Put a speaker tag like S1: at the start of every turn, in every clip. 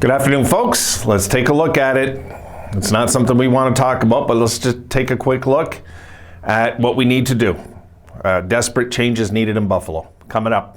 S1: Good afternoon, folks. Let's take a look at it. It's not something we want to talk about, but let's just take a quick look at what we need to do. Desperate changes needed in Buffalo. Coming up.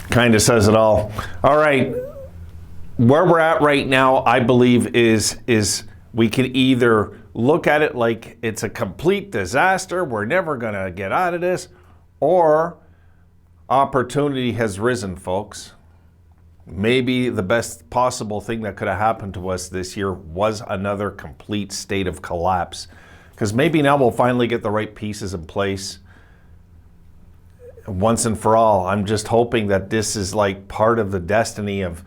S1: Kind of says it all. All right, where we're at right now, I believe is we can either look at it like it's a complete disaster, we're never gonna get out of this, or opportunity has risen, folks. Maybe the best possible thing that could have happened to us this year was another complete state of collapse, because maybe now we'll finally get the right pieces in place once and for all. I'm just hoping that this is like part of the destiny of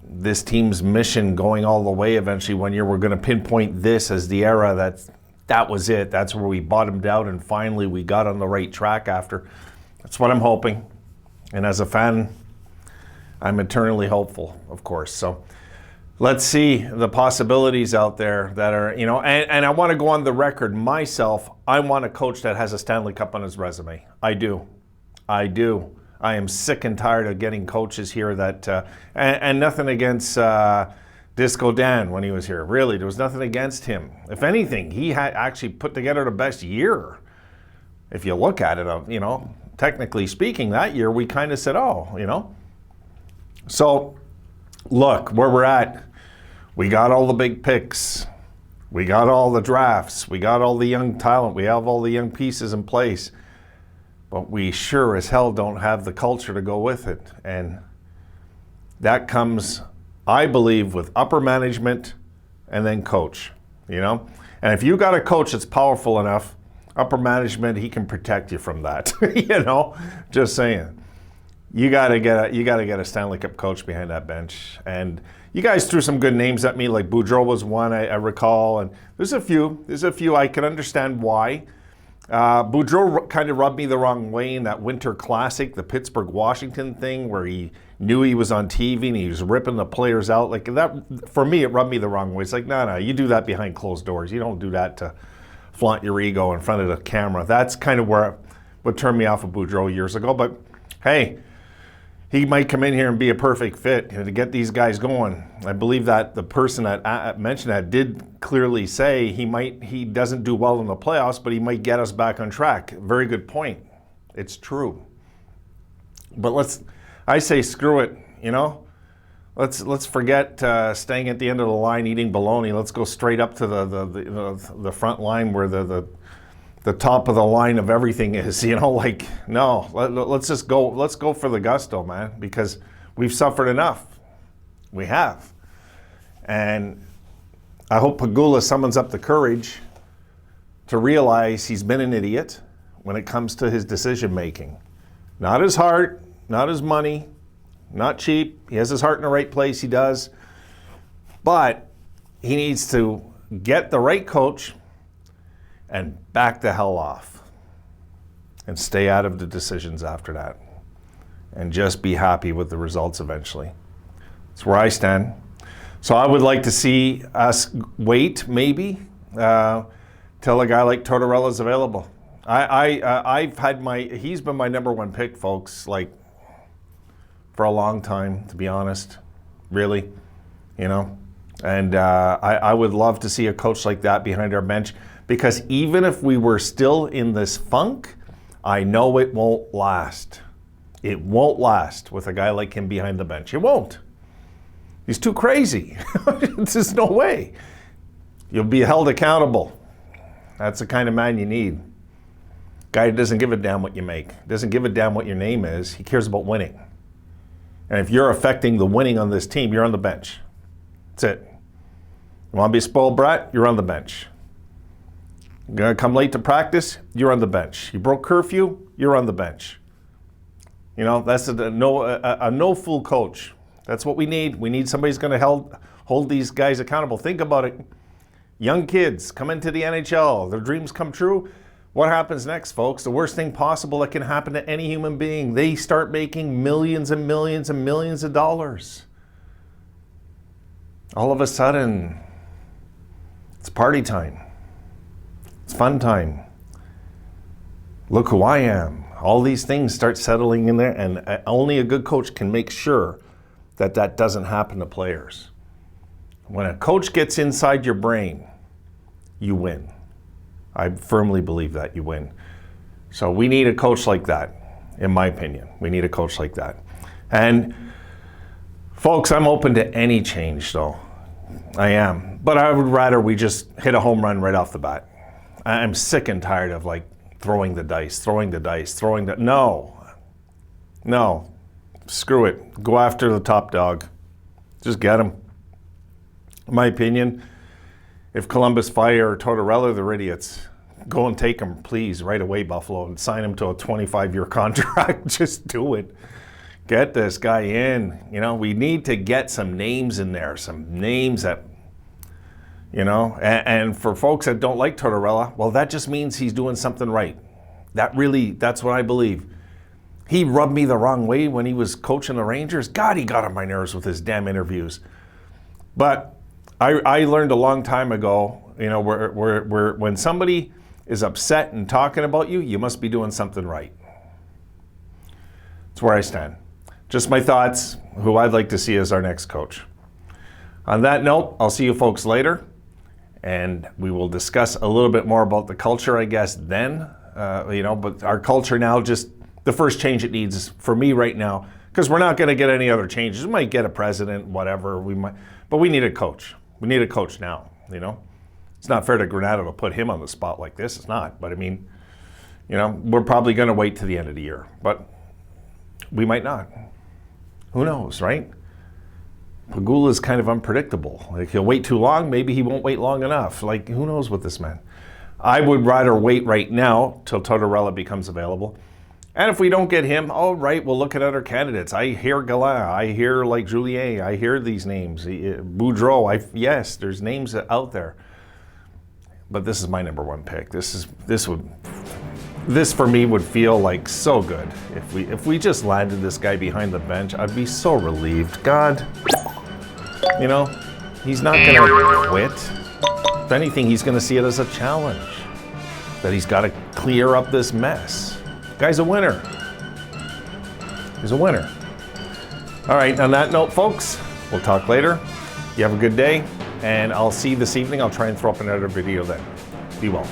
S1: this team's mission going all the way. Eventually, one year we're going to pinpoint this as the era that was it. That's where we bottomed out and finally we got on the right track after. That's what I'm hoping. And as a fan, I'm eternally hopeful, of course. So let's see the possibilities out there that are, and I want to go on the record myself. I want a coach that has a Stanley Cup on his resume. I do. I am sick and tired of getting coaches here that, and nothing against Disco Dan when he was here. Really, there was nothing against him. If anything, he had actually put together the best year. If you look at it, technically speaking, that year we kind of said, So, look, where we're at, we got all the big picks. We got all the drafts. We got all the young talent. We have all the young pieces in place. But we sure as hell don't have the culture to go with it. And that comes, I believe, with upper management and then coach, And if you got a coach that's powerful enough, upper management, he can protect you from that, just saying. You gotta get a Stanley Cup coach behind that bench. And you guys threw some good names at me, like Boudreau was one, I recall. And there's a few I can understand why. Boudreau kind of rubbed me the wrong way in that Winter Classic, the Pittsburgh-Washington thing, where he knew he was on TV and he was ripping the players out. Like that, for me, it rubbed me the wrong way. It's like, no, you do that behind closed doors. You don't do that to flaunt your ego in front of the camera. That's kind of what turned me off of Boudreau years ago. But hey, he might come in here and be a perfect fit to get these guys going. I believe that the person that mentioned that did clearly say he doesn't do well in the playoffs, but he might get us back on track. Very good point. It's true. But I say screw it, Let's forget staying at the end of the line eating bologna. Let's go straight up to the front line where the top of the line of everything is, no, let's just go. Let's go for the gusto, man, because we've suffered enough. We have. And I hope Pegula summons up the courage to realize he's been an idiot when it comes to his decision making. Not his heart, not his money, not cheap. He has his heart in the right place, he does. But he needs to get the right coach and back the hell off and stay out of the decisions after that and just be happy with the results eventually. That's where I stand. So I would like to see us wait maybe till a guy like Tortorella is available. He's been my number one pick, folks, for a long time, to be honest, really, and I would love to see a coach like that behind our bench. Because even if we were still in this funk, I know it won't last. It won't last with a guy like him behind the bench. It won't. He's too crazy. There's no way. You'll be held accountable. That's the kind of man you need. Guy who doesn't give a damn what you make, doesn't give a damn what your name is. He cares about winning. And if you're affecting the winning on this team, you're on the bench. That's it. You want to be a spoiled brat? You're on the bench. You're going to come late to practice? You're on the bench. You broke curfew? You're on the bench. You know, that's a no-fool coach. That's what we need. We need somebody who's going to hold these guys accountable. Think about it. Young kids come into the NHL. Their dreams come true. What happens next, folks? The worst thing possible that can happen to any human being. They start making millions and millions and millions of dollars. All of a sudden, it's party time. It's fun time. Look who I am. All these things start settling in there, and only a good coach can make sure that that doesn't happen to players. When a coach gets inside your brain, you win. I firmly believe that you win. So we need a coach like that, in my opinion. We need a coach like that. And folks, I'm open to any change, though. I am. But I would rather we just hit a home run right off the bat. I'm sick and tired of throwing the dice. No. Screw it. Go after the top dog. Just get him. In my opinion, if Columbus Fire or Tortorella, they're idiots. Go and take him, please, right away, Buffalo, and sign him to a 25-year contract. Just do it. Get this guy in. You know, we need to get some names in there, some names that, you know, and for folks that don't like Tortorella, well, that just means he's doing something right. That's what I believe. He rubbed me the wrong way when he was coaching the Rangers. God, he got on my nerves with his damn interviews. But I learned a long time ago, you know, where when somebody is upset and talking about you, you must be doing something right. That's where I stand. Just my thoughts, who I'd like to see as our next coach. On that note, I'll see you folks later, and we will discuss a little bit more about the culture, I guess, then. You know, but our culture now, just the first change it needs for me right now, because we're not going to get any other changes. We might get a president, whatever, but we need a coach. We need a coach now, you know. It's not fair to Granato to put him on the spot like this. It's not. But I mean, you know, we're probably going to wait to the end of the year. But we might not. Who knows, right? Pegula's kind of unpredictable. Like, he'll wait too long. Maybe he won't wait long enough. Like, who knows with this man? I would rather wait right now till Tortorella becomes available. And if we don't get him, all right, we'll look at other candidates. I hear Galin, I hear Julien, I hear these names. Boudreau, yes, there's names out there. But this is my number one pick. This for me would feel like so good if we just landed this guy behind the bench. I'd be so relieved. God, you know, he's not gonna quit. If anything, he's gonna see it as a challenge that he's got to clear up this mess. Guy's a winner. He's a winner. All right, on that note, folks, we'll talk later. You have a good day, and I'll see you this evening. I'll try and throw up another video then. Be well.